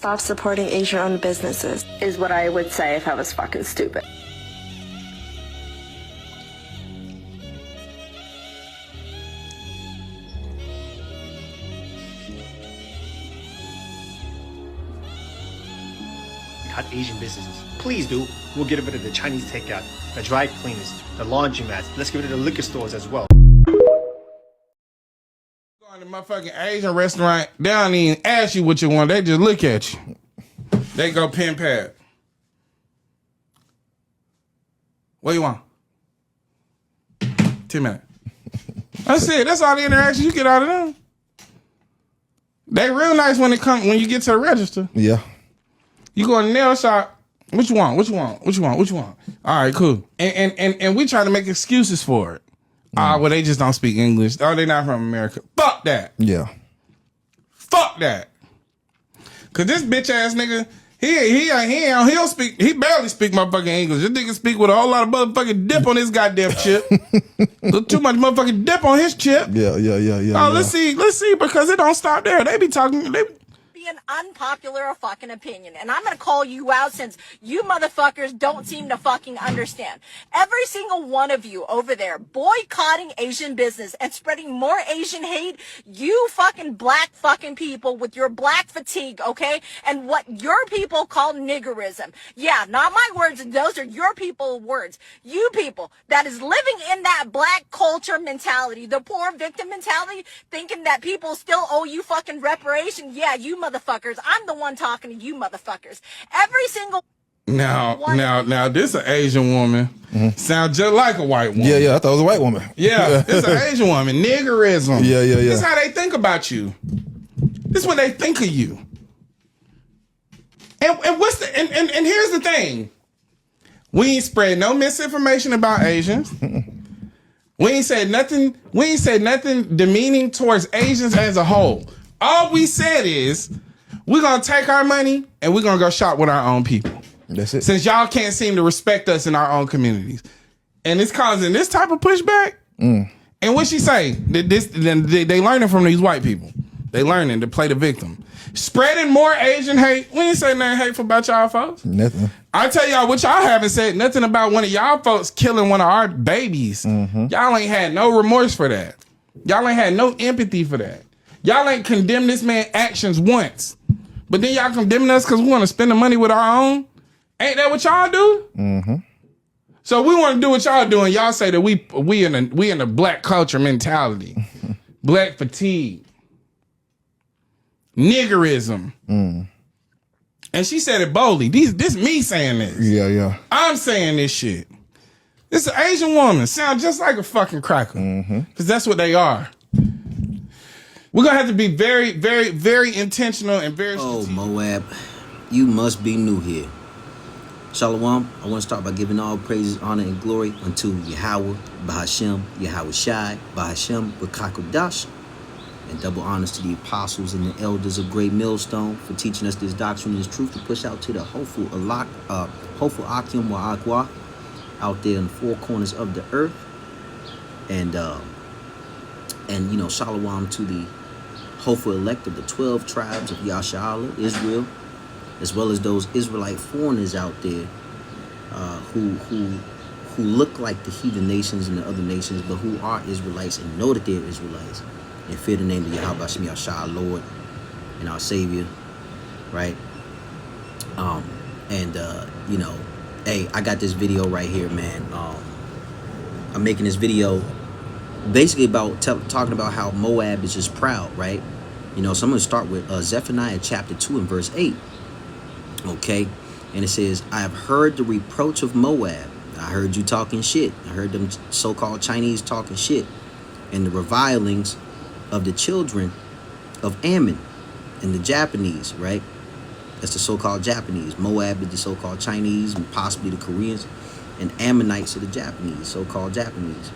Stop supporting Asian-owned businesses, is what I would say if I was fucking stupid. Cut Asian businesses. Please do. We'll get rid of the Chinese takeout, the dry cleaners, the laundromats. Let's get rid of the liquor stores as well. Going to my fucking Asian restaurant, they don't even ask you what you want. They just look at you. They go pen pad. What you want? 10 minutes. That's it. That's all the interaction you get out of them. They real nice when you get to the register. Yeah. You go in the nail shop. What you want? What you want? What you want? What you want? All right, cool. And we try to make excuses for it. Well, they just don't speak English. Oh, they not from America. Fuck that. Yeah. Fuck that. Cause this bitch ass nigga, he barely speak motherfucking English. This nigga speak with a whole lot of motherfucking dip on his goddamn chip. Too much motherfucking dip on his chip. Yeah. Oh, let's see, because it don't stop there. They be talking. An unpopular fucking opinion, and I'm gonna call you out since you motherfuckers don't seem to fucking understand. Every single one of you over there boycotting Asian business and spreading more Asian hate, you fucking black fucking people with your black fatigue, okay? And what your people call niggerism. Yeah, not my words, those are your people words. You people that is living in that black culture mentality, the poor victim mentality, thinking that people still owe you fucking reparation. Yeah, you motherfuckers. I'm the one talking to you motherfuckers. Every single Now, this an Asian woman. Sound just like a white woman. Yeah, I thought it was a white woman. Yeah, it's an Asian woman. Niggerism. Yeah. This is how they think about you. This is what they think of you. And here's the thing. We ain't spread no misinformation about Asians. We ain't said nothing demeaning towards Asians as a whole. All we said is we're gonna take our money and we're gonna go shop with our own people. That's it. Since y'all can't seem to respect us in our own communities. And it's causing this type of pushback. And what she say? They learning from these white people. They learning to play the victim. Spreading more Asian hate. We ain't say nothing hateful about y'all folks. Nothing. I tell y'all what y'all haven't said nothing about one of y'all folks killing one of our babies. Y'all ain't had no remorse for that. Y'all ain't had no empathy for that. Y'all ain't condemned this man's actions once. But then y'all condemning us because we want to spend the money with our own? Ain't that what y'all do? So we want to do what y'all doing. Y'all say that we in a black culture mentality. Black fatigue. Niggerism. And she said it boldly. This me saying this. Yeah. I'm saying this shit. This an Asian woman. Sound just like a fucking cracker. Because that's what they are. We're going to have to be very, very, very intentional and very strategic. Oh, Moab, you must be new here. Shalom, I want to start by giving all praises, honor, and glory unto Yahweh, Bahashem, Yahweh Shai, Bahashem, Bakakodash, and double honors to the apostles and the elders of Great Millstone for teaching us this doctrine and this truth to push out to the hopeful Akim wa Akwa out there in the four corners of the earth. And you know, shalom to the hopeful elect of the 12 tribes of Yasha'Allah, Israel, as well as those Israelite foreigners out there who look like the heathen nations and the other nations, but who are Israelites and know that they're Israelites and fear the name of Yahweh Shemi Yashah, Lord and our Savior, right? You know, hey, I got this video right here, man. I'm making this video basically about talking about how Moab is just proud, right? You know, so I'm going to start with Zephaniah chapter 2 and verse 8. Okay? And it says, I have heard the reproach of Moab. I heard you talking shit. I heard them so-called Chinese talking shit. And the revilings of the children of Ammon and the Japanese, right? That's the so-called Japanese. Moab is the so-called Chinese and possibly the Koreans. And Ammonites are the Japanese, so-called Japanese.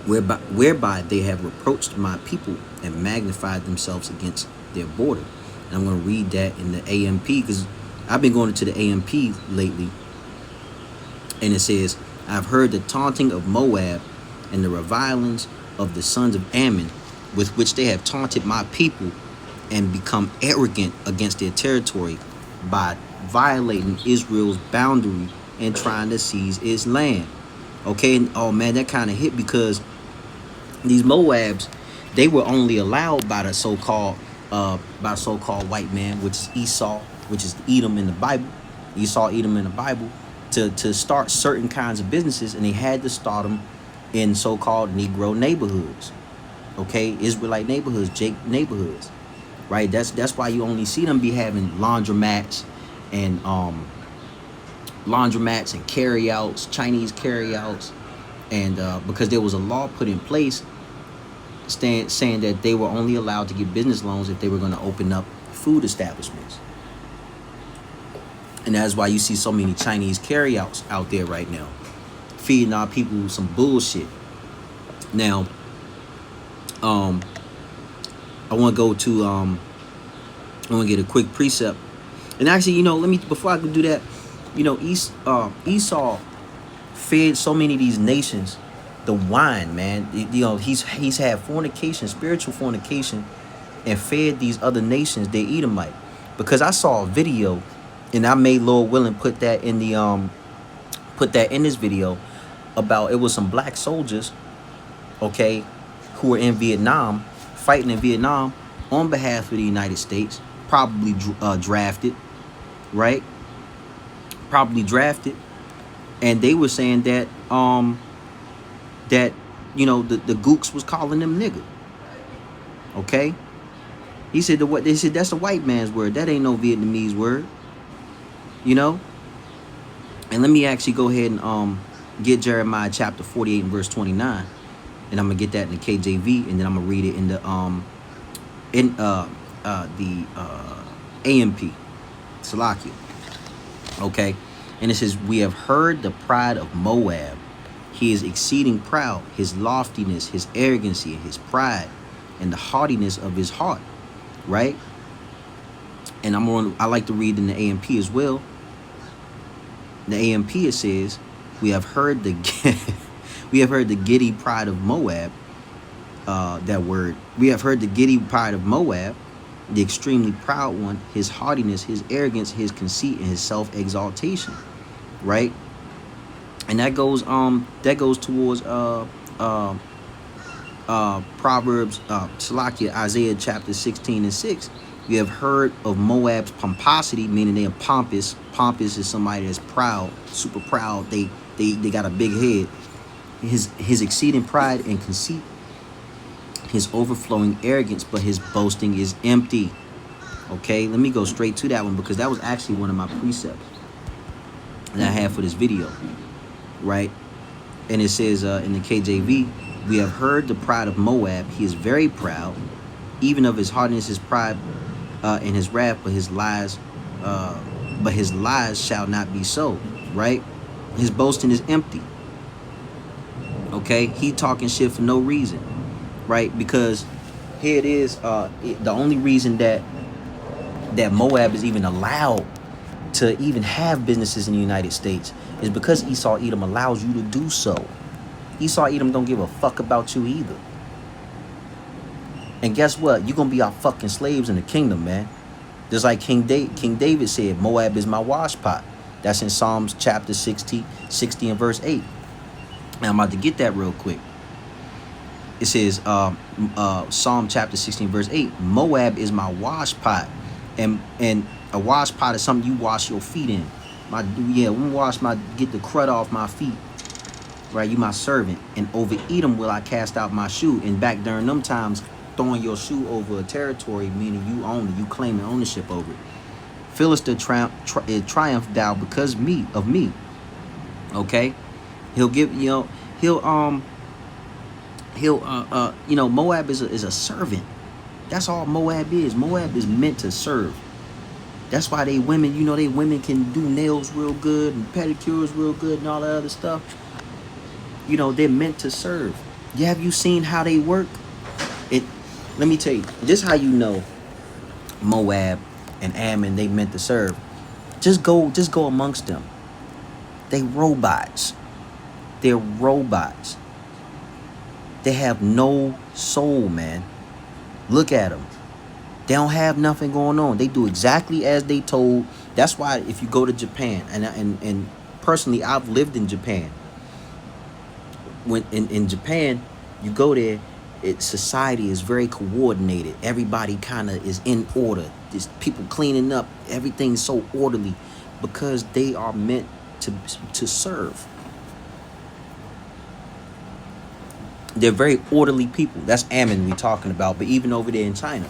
Whereby they have reproached my people and magnified themselves against their border. And I'm going to read that in the AMP because I've been going to the AMP lately. And it says, I've heard the taunting of Moab and the revilings of the sons of Ammon with which they have taunted my people and become arrogant against their territory by violating Israel's boundary and trying to seize its land. Okay, and oh man, that kind of hit because these Moabs, they were only allowed by the so-called white man, which is Esau, which is Edom in the Bible. Esau, Edom in the Bible, to start certain kinds of businesses, and they had to start them in so-called Negro neighborhoods. Okay, Israelite neighborhoods, Jake neighborhoods, right? That's why you only see them be having laundromats and carryouts, Chinese carryouts, and because there was a law put in place saying that they were only allowed to get business loans if they were going to open up food establishments. And that's why you see so many Chinese carryouts out there right now, feeding our people some bullshit. Now, I want to go to, I want to get a quick precept. And actually, before I can do that, Esau fed so many of these nations the wine, man. He's had fornication, spiritual fornication, and fed these other nations their Edomite. Because I saw a video, and I made Lord willing put that in this video about, it was some black soldiers, okay, who were in Vietnam, fighting in Vietnam on behalf of the United States, probably drafted, right? Probably drafted, and they were saying that the gooks was calling them nigga. Okay, they said that's a white man's word. That ain't no Vietnamese word. And let me actually go ahead and get Jeremiah chapter 48 and verse 29, and I'm gonna get that in the KJV, and then I'm gonna read it in the AMP, Salakia. Okay, and it says, "We have heard the pride of Moab. He is exceeding proud, his loftiness, his arrogancy, his pride, and the haughtiness of his heart." Right? And I like to read in the AMP as well. In the AMP it says, "We have heard the giddy pride of Moab." That word. "We have heard the giddy pride of Moab, the extremely proud one, his haughtiness, his arrogance, his conceit, and his self-exaltation." Right? And that goes towards Proverbs, Salakia, Isaiah chapter 16 and 6. "You have heard of Moab's pomposity," meaning they are pompous. Pompous is somebody that's proud, super proud. They got a big head. His exceeding pride and conceit, his overflowing arrogance, but his boasting is empty. Okay, let me go straight to that one, because that was actually one of my precepts that I had for this video, right? And it says in the KJV, "We have heard the pride of Moab. He is very proud, even of his hardness, his pride, and his wrath, but his lies shall not be so." Right? His boasting is empty. Okay, he talking shit for no reason, right? Because here it is. The only reason that Moab is even allowed to even have businesses in the United States is because Esau Edom allows you to do so. Esau Edom don't give a fuck about you either. And guess what? You're gonna be our fucking slaves in the kingdom, man. Just like King David said, "Moab is my wash pot." That's in Psalms chapter 60 and verse 8. Now I'm about to get that real quick. It says, Psalm chapter 16 verse 8, "Moab is my wash pot," and a wash pot is something you wash your feet in. Get the crud off my feet. Right, you my servant. "And over Edom will I cast out my shoe." And back during them times, throwing your shoe over a territory, meaning you own it, you claiming ownership over it. "Philistine triumph thou because of me." Okay, he'll give Moab is a servant. That's all Moab is. Moab is meant to serve. That's why they women can do nails real good and pedicures real good and all that other stuff. They're meant to serve. Have you seen how they work? Let me tell you, this is how you know Moab and Ammon, they meant to serve. Just go amongst them. They robots. They're robots. They have no soul, man. Look at them. They don't have nothing going on. They do exactly as they told. That's why if you go to Japan, and personally, I've lived in Japan. When in Japan, you go there, society is very coordinated. Everybody kind of is in order. There's people cleaning up. Everything's so orderly because they are meant to serve. They're very orderly people. That's Ammon we talking about. But even over there in China,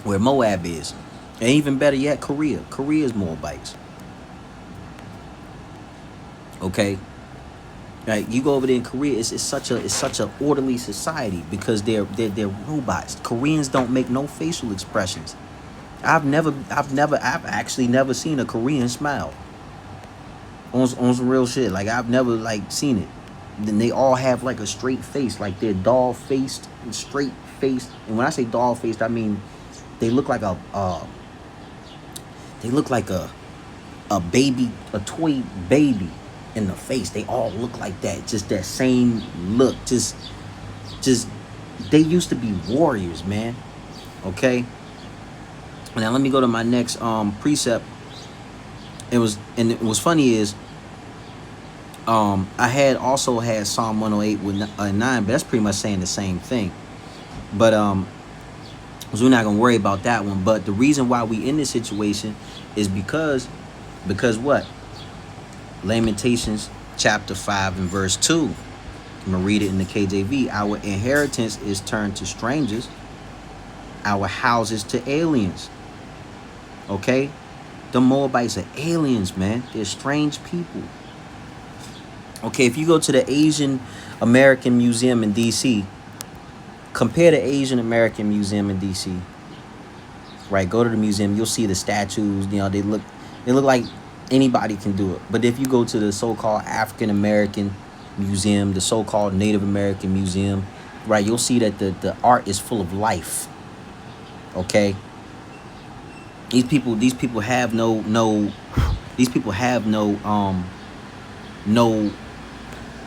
where Moab is, and even better yet, Korea. Korea's Moabites. Okay, like you go over there in Korea, it's such a orderly society because they're robots. Koreans don't make no facial expressions. I've actually never seen a Korean smile on some real shit. Like I've never like seen it. Then they all have like a straight face, like they're doll faced and straight faced. And when I say doll faced, I mean they look like a baby, a toy baby in the face. They all look like that. Just that same look. Just they used to be warriors, man. Okay. Now let me go to my next precept. It was funny is I also had Psalm 108 with 9, but that's pretty much saying the same thing. But so we're not gonna worry about that one. But the reason why we in this situation is because what? Lamentations chapter 5 and verse 2. I'm gonna read it in the KJV. Our inheritance is turned to strangers, our houses to aliens. Okay? The Moabites are aliens, man. They're strange people. Okay, if you go to the Asian American Museum in DC, compare the Asian American Museum in DC. Right, go to the museum, you'll see the statues, you know, they look like anybody can do it. But if you go to the so-called African American Museum, the so-called Native American Museum, right, you'll see that the art is full of life. Okay? These people have no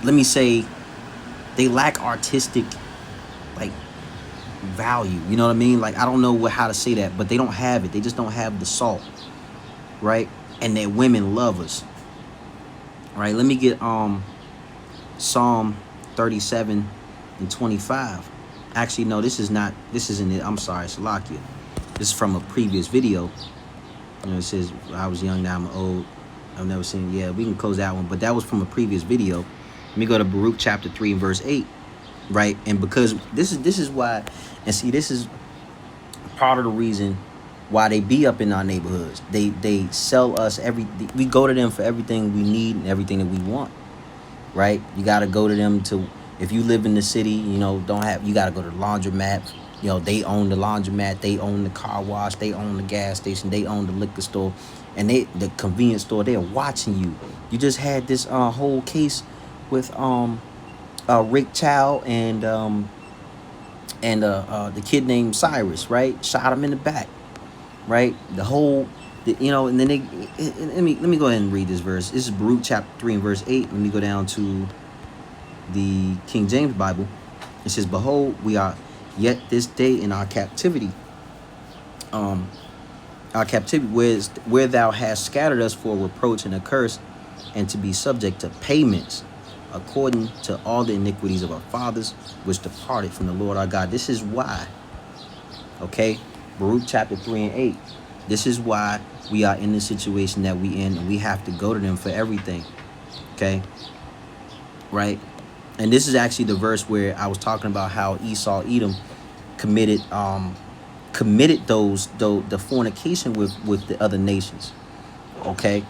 let me say they lack artistic like value. You know what I mean? Like I don't know how to say that, but they don't have it. They just don't have the salt. Right? And their women love us. Right? Let me get Psalm 37 and 25. Actually, no, this isn't it. I'm sorry, Salakia. This is from a previous video. You know, it says I was young, now I'm old. I've never seen. Yeah, we can close that one. But that was from a previous video. Let me go to Baruch chapter 3 and verse 8. Right? And because this is why, and see, this is part of the reason why they be up in our neighborhoods. They sell us we go to them for everything we need and everything that we want. Right? You got to go to them to, if you live in the city, you know, you got to go to the laundromat. You know, they own the laundromat, they own the car wash, they own the gas station, they own the liquor store, and the convenience store. They're watching you. You just had this whole case with Rick Chow and the kid named Cyrus, right? Shot him in the back, right? You know, and then let me go ahead and read this verse. This is Baruch chapter 3 and verse 8. Let me go down to the King James Bible. It says, "Behold, we are yet this day in our captivity, where thou hast scattered us for reproach and a curse, and to be subject to payments, according to all the iniquities of our fathers, which departed from the Lord our God." This is why, okay, Baruch chapter 3 and 8. This is why we are in the situation that we in, and we have to go to them for everything. Okay, right? And this is actually the verse where I was talking about how Esau, Edom, committed the fornication with the other nations. Okay,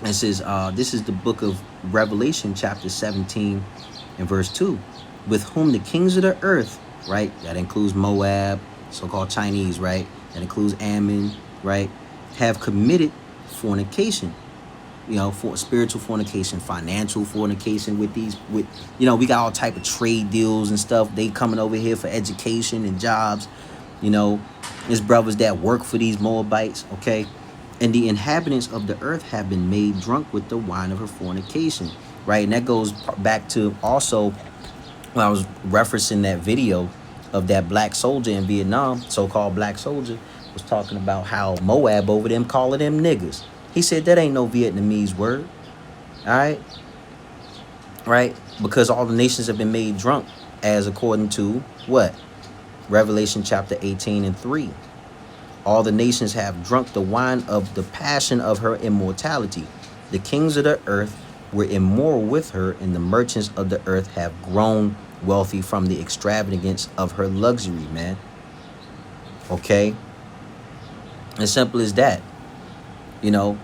it says this is the book of Revelation, chapter 17 and verse 2. With whom the kings of the earth, right? That includes Moab, so-called Chinese, right? That includes Ammon, right? Have committed fornication. You know, for spiritual fornication, financial fornication with you know, we got all type of trade deals and stuff. They coming over here for education and jobs. You know, there's brothers that work for these Moabites, okay? And the inhabitants of the earth have been made drunk with the wine of her fornication, right? And that goes back to also when I was referencing that video of that black soldier in Vietnam, so-called black soldier, was talking about how Moab over them calling them niggas. He said that ain't no Vietnamese word. All right? Right? Because all the nations have been made drunk, as according to what? Revelation chapter 18 and 3. All the nations have drunk the wine of the passion of her immortality. The kings of the earth were immoral with her, and the merchants of the earth have grown wealthy from the extravagance of her luxury, man. Okay? As simple as that. You know,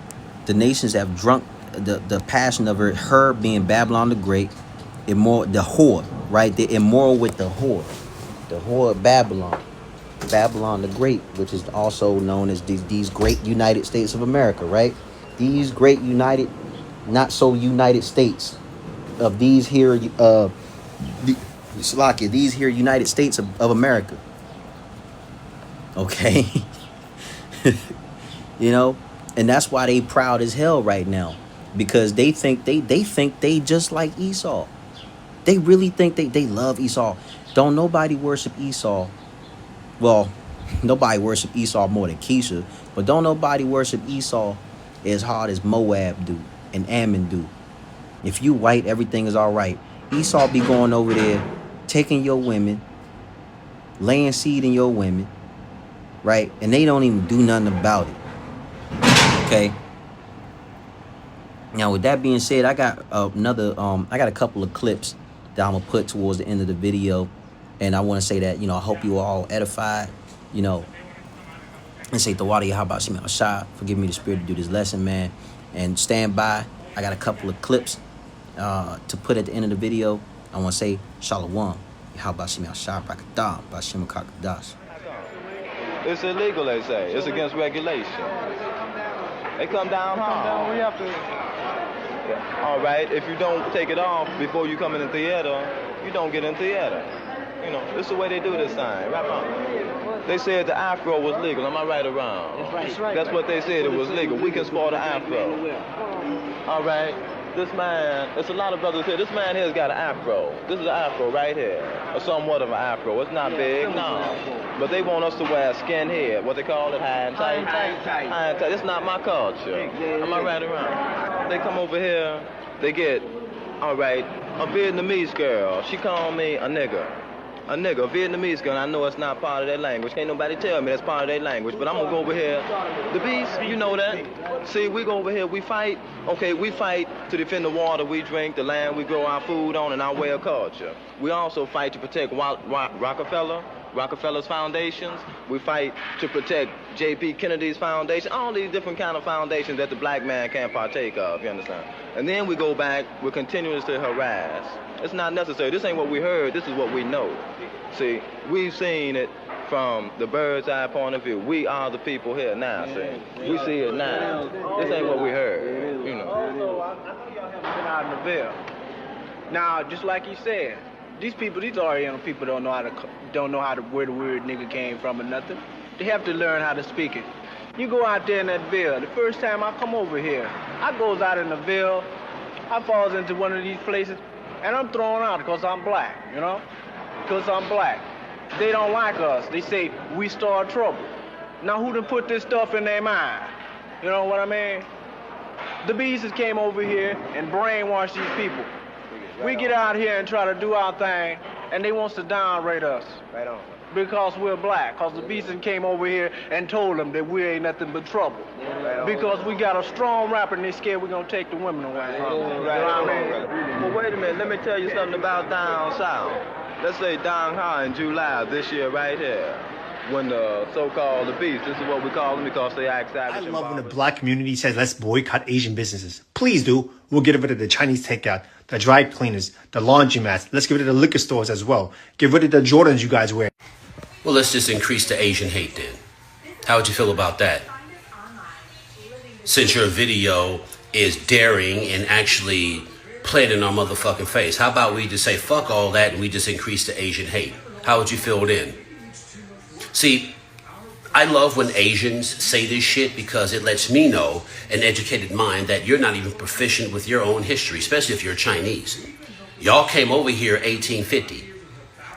the nations have drunk the passion of her being Babylon the Great, immoral, the whore, right? They're immoral with the whore of Babylon. Babylon the Great, which is also known as these great United States of America, right? These great United, not so United States of these here, these here United States of America. Okay? You know? And that's why they proud as hell right now. Because they think they just like Esau. They really think they love Esau. Don't nobody worship Esau. Well, nobody worship Esau more than Keisha. But don't nobody worship Esau as hard as Moab do and Ammon do. If you white, everything is all right. Esau be going over there, taking your women, laying seed in your women, right? And they don't even do nothing about it. Okay? Now, with that being said, I got I got a couple of clips that I'm going to put towards the end of the video. And I want to say that, you know, I hope you are all edified, you know, and say, Tawadi, how about Shema Shah? Forgive me the spirit to do this lesson, man. And stand by. I got a couple of clips to put at the end of the video. I want to say, Shalom. How about Shema Shah? Brakadam. Bashim Kakadash. It's illegal, they say. It's against regulation. They come down hard. We have to. Yeah. All right. If you don't take it off before you come in the theater, you don't get in theater. You know, this is the way they do this thing. Right on. They said the afro was legal. Am I right or wrong? That's right. That's what they said. It was legal. We can sport an afro. All right. This man, there's a lot of brothers here. This man here has got an afro. This is an afro right here. Or somewhat of an afro. It's not big, no. But they want us to wear skin head. What they call it? High and tight. High and tight. It's not my culture. Am I right or wrong? They come over here. They get, all right, a Vietnamese girl. She called me a nigger. A nigga, a Vietnamese girl. I know it's not part of their language. Can't nobody tell me that's part of their language. But I'm going to go over here. The beast, you know that. See, we go over here. We fight. Okay, we fight to defend the water we drink, the land we grow our food on, and our way of culture. We also fight to protect Rockefeller's foundations. We fight to protect J.P. Kennedy's foundation. All these different kind of foundations that the black man can't partake of, you understand? And then we go back. We're continuously harassed. It's not necessary. This ain't what we heard. This is what we know. See, we've seen it from the bird's eye point of view. We are the people here now, see. We see it now. This ain't what we heard, you know. I know y'all haven't been out in the Ville. Now, just like you said, these Oriental people don't know where the word nigga came from or nothing. They have to learn how to speak it. You go out there in that Ville. The first time I come over here, I goes out in the Ville. I falls into one of these places, and I'm thrown out because I'm black, you know? Because I'm black. They don't like us. They say, we start trouble. Now, who done put this stuff in their mind? You know what I mean? The beasts came over here and brainwashed these people. We get out here and try to do our thing, and they wants to downrate us. Right on. Because we're black. Because the beasts came over here and told them that we ain't nothing but trouble. Right. Because we got a strong rapper and they scared we're going to take the women away. Right. You know what I mean? Well, wait a minute. Let me tell you something about down south. Let's say down high in July this year right here. When the so-called the beast, this is what we call them because they act savage. I love when the black community says, let's boycott Asian businesses. Please do. We'll get rid of the Chinese takeout, the dry cleaners, the laundromats. Let's get rid of the liquor stores as well. Get rid of the Jordans you guys wear. Well, let's just increase the Asian hate then. How would you feel about that? Since your video is daring and actually playing in our motherfucking face, how about we just say fuck all that and we just increase the Asian hate? How would you feel then? See, I love when Asians say this shit because it lets me know, an educated mind, that you're not even proficient with your own history, especially if you're Chinese. Y'all came over here 1850.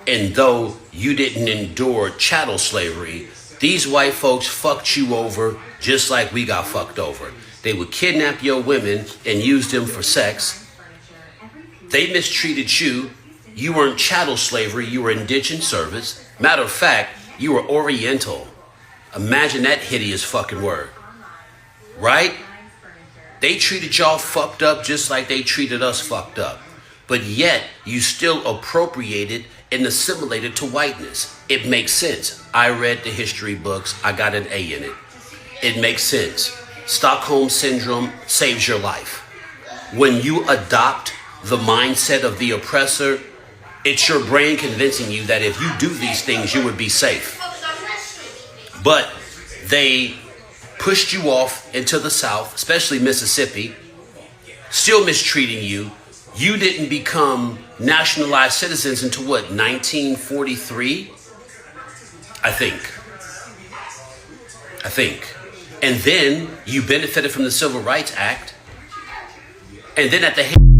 And though you didn't endure chattel slavery, these white folks fucked you over just like we got fucked over. They would kidnap your women and use them for sex. They mistreated you. You weren't chattel slavery, you were indentured service. Matter of fact, you were Oriental. Imagine that hideous fucking word. Right? They treated y'all fucked up just like they treated us fucked up. But yet, you still appropriated and assimilated to whiteness. It makes sense. I read the history books. I got an A in it. It makes sense. Stockholm Syndrome saves your life. When you adopt the mindset of the oppressor, it's your brain convincing you that if you do these things, you would be safe. But they pushed you off into the South, especially Mississippi, still mistreating you. You didn't become nationalized citizens until what, 1943? I think. And then you benefited from the Civil Rights Act. And then at the